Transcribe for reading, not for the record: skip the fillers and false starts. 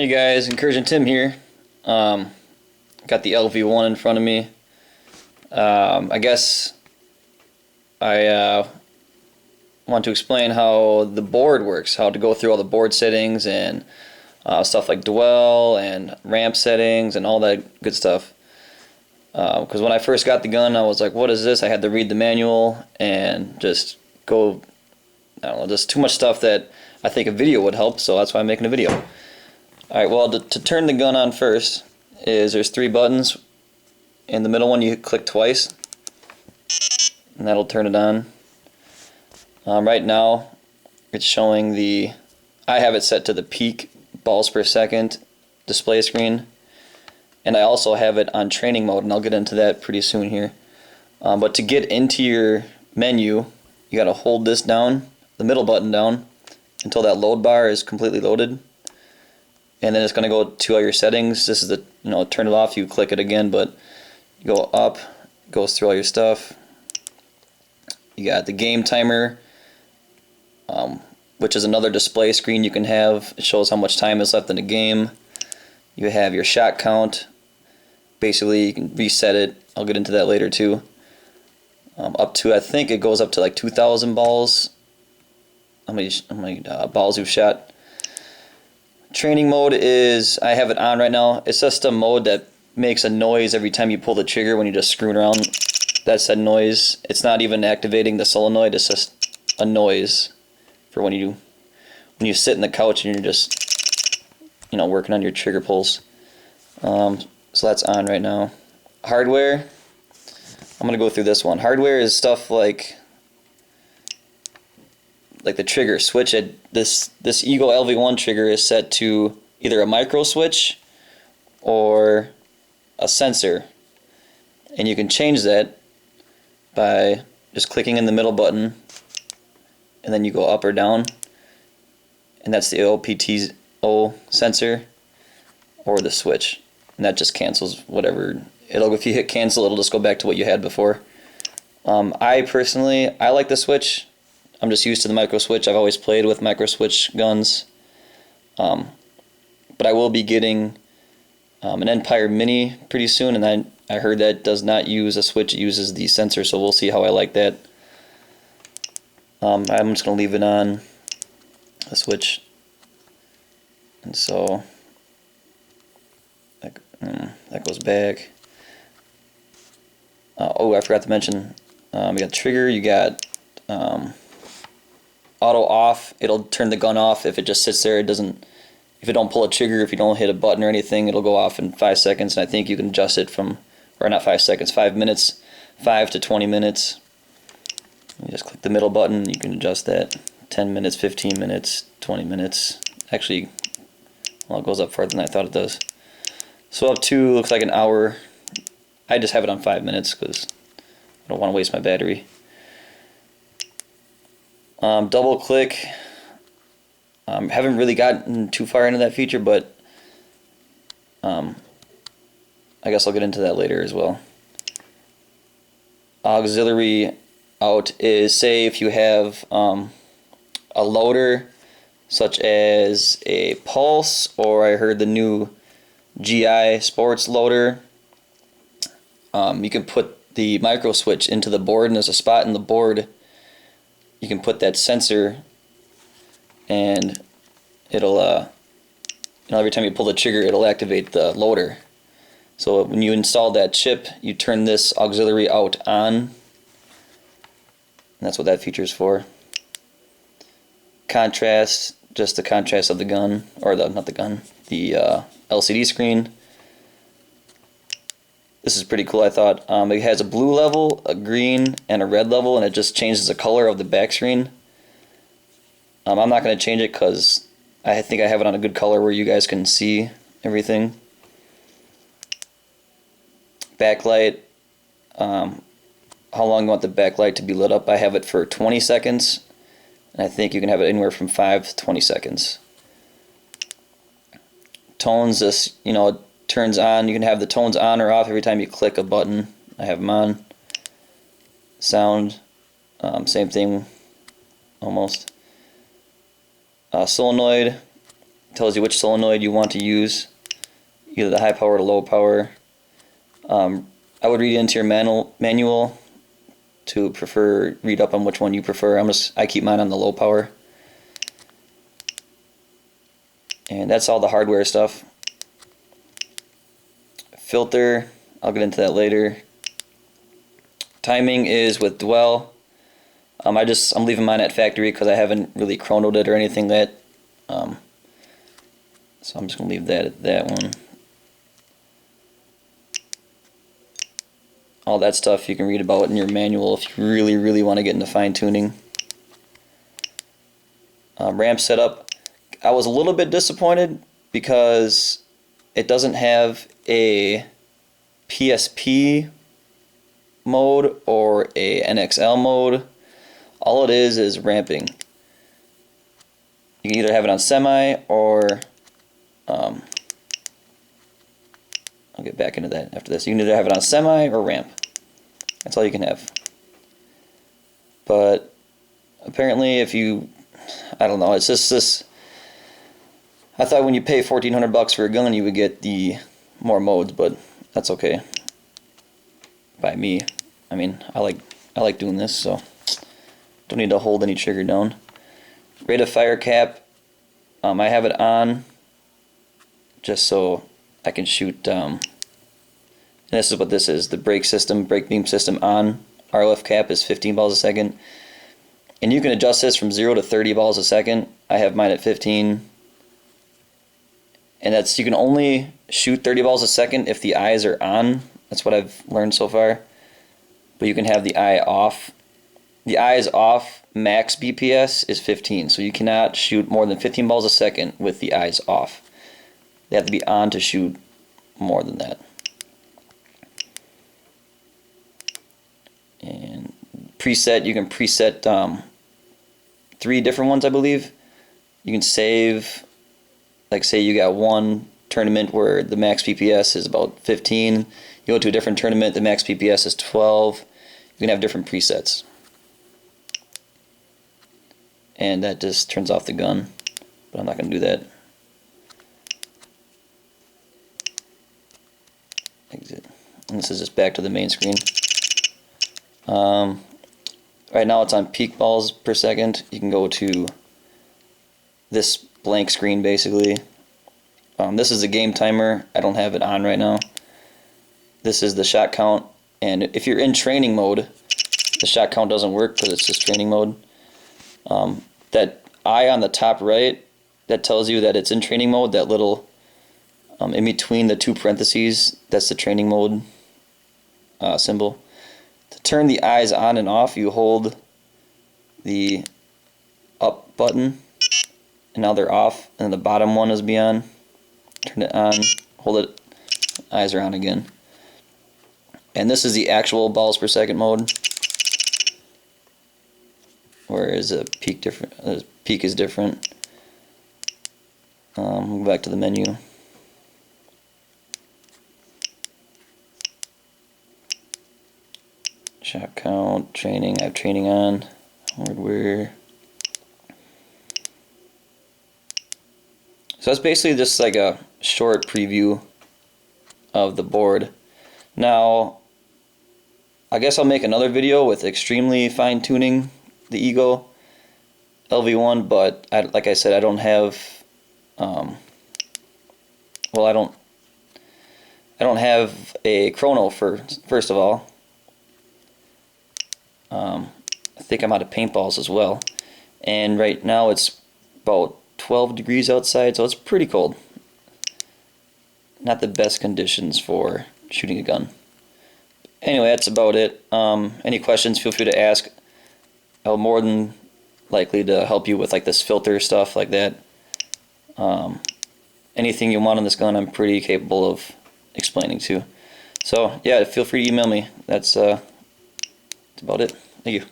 Hey guys, Incursion Tim here. Got the LV1 in front of me. I guess I want to explain how the board works, how to go through all the board settings and stuff like dwell and ramp settings and all that good stuff. Because when I first got the gun, I was like, what is this? I had to read the manual and just go, I don't know, just too much stuff that I think a video would help, so that's why I'm making a video. Alright, well, to turn the gun on first, there's 3 buttons. In the middle one you click twice, and that'll turn it on. Right now, it's showing I have it set to the peak balls per second display screen, and I also have it on training mode, and I'll get into that pretty soon here. But to get into your menu, you gotta hold this down, the middle button down, until that load bar is completely loaded. And then it's going to go to all your settings. This is the, turn it off, you click it again, but you go up, goes through all your stuff. You got the game timer, which is another display screen you can have. It shows how much time is left in the game. You have your shot count. Basically, you can reset it. I'll get into that later too. Up to, I think it goes up to like 2,000 balls. How many balls you've shot. Training mode is, I have it on right now. It's just a mode that makes a noise every time you pull the trigger when you're just screwing around. That's that noise. It's not even activating the solenoid, it's just a noise for when you sit in the couch and you're just working on your trigger pulls. So that's on right now. Hardware, I'm gonna go through this one. Hardware is stuff like the trigger switch. This Ego LV1 trigger is set to either a micro switch or a sensor, and you can change that by just clicking in the middle button, and then you go up or down, and that's the OPTO sensor or the switch, and that just cancels whatever. If you hit cancel, it'll just go back to what you had before. I personally like the switch. I'm just used to the micro switch. I've always played with micro switch guns. But I will be getting an Empire Mini pretty soon, and I heard that does not use a switch, it uses the sensor, so we'll see how I like that. I'm just going to leave it on a switch. And so that goes back. Oh, I forgot to mention, you got trigger, you got auto off. It'll turn the gun off if it just sits there. It doesn't, if you don't pull a trigger, if you don't hit a button or anything, it'll go off in 5 seconds, and I think you can adjust it from, or not 5 seconds, 5 minutes, 5 to 20 minutes. You just click the middle button, you can adjust that. 10 minutes, 15 minutes, 20 minutes. Actually, well, it goes up farther than I thought it does. So up to, looks like an hour. I just have it on 5 minutes because I don't want to waste my battery. Double click. Haven't really gotten too far into that feature, but I guess I'll get into that later as well. Auxiliary out is, say if you have a loader such as a Pulse, or I heard the new GI Sports loader, you can put the micro switch into the board, and there's a spot in the board you can put that sensor, and it'll every time you pull the trigger, it'll activate the loader. So when you install that chip, you turn this auxiliary out on, and that's what that feature is for. Contrast, just the contrast of the gun, or the LCD screen. This is pretty cool, I thought. It has a blue level, a green, and a red level, and it just changes the color of the back screen. I'm not going to change it because I think I have it on a good color where you guys can see everything. Backlight. How long you want the backlight to be lit up? I have it for 20 seconds, and I think you can have it anywhere from 5 to 20 seconds. Tones, this, turns on. You can have the tones on or off every time you click a button. I have them on. Sound, same thing almost. Solenoid, tells you which solenoid you want to use, either the high power or low power. I would read into your manual to read up on which one you prefer. I keep mine on the low power. And that's all the hardware stuff. Filter, I'll get into that later. Timing is with dwell. I'm leaving mine at factory because I haven't really chronoed it or anything so I'm just gonna leave that at that one. All that stuff you can read about in your manual if you really want to get into fine tuning. Ramp setup. I was a little bit disappointed because it doesn't have a PSP mode or a NXL mode. All it is ramping. You can either have it on semi or I'll get back into that after this. You can either have it on semi or ramp. That's all you can have. But apparently I don't know, it's just this. I thought when you pay $1,400 for a gun you would get the more modes, but that's okay. By me. I mean, I like doing this, so don't need to hold any trigger down. Rate of fire cap. I have it on just so I can shoot. And this is what this is. The brake beam system on. RLF cap is 15 balls a second. And you can adjust this from 0 to 30 balls a second. I have mine at 15. And you can only shoot 30 balls a second if the eyes are on. That's what I've learned so far. But you can have the eye off. The eyes off, max BPS is 15. So you cannot shoot more than 15 balls a second with the eyes off. They have to be on to shoot more than that. And preset, you can preset 3 different ones, I believe. You can save, like say you got one tournament where the max PPS is about 15. You go to a different tournament, the max PPS is 12. You can have different presets. And that just turns off the gun, but I'm not going to do that. Exit. And this is just back to the main screen. Right now it's on peak balls per second. You can go to this blank screen basically. This is a game timer. I don't have it on right now. This is the shot count, and if you're in training mode, the shot count doesn't work because it's just training mode. That eye on the top right, that tells you that it's in training mode. That little in between the 2 parentheses, that's the training mode symbol. To turn the eyes on and off, you hold the up button, and now they're off, and the bottom one is on. Turn it on, hold it, eyes are on again. And this is the actual balls per second mode, whereas a peak is different. We'll go back to the menu. Shot count, training, I have training on, hardware. So that's basically just like a short preview of the board. Now, I guess I'll make another video with extremely fine tuning the Ego LV1, but like I said, I don't have, I don't have a chrono first of all. I think I'm out of paintballs as well, and right now it's about 12 degrees outside, so it's pretty cold. Not the best conditions for shooting a gun. Anyway, that's about it. Any questions, feel free to ask. I'm more than likely to help you with like this filter stuff like that. Anything you want on this gun, I'm pretty capable of explaining to. So yeah, feel free to email me. That's about it. Thank you.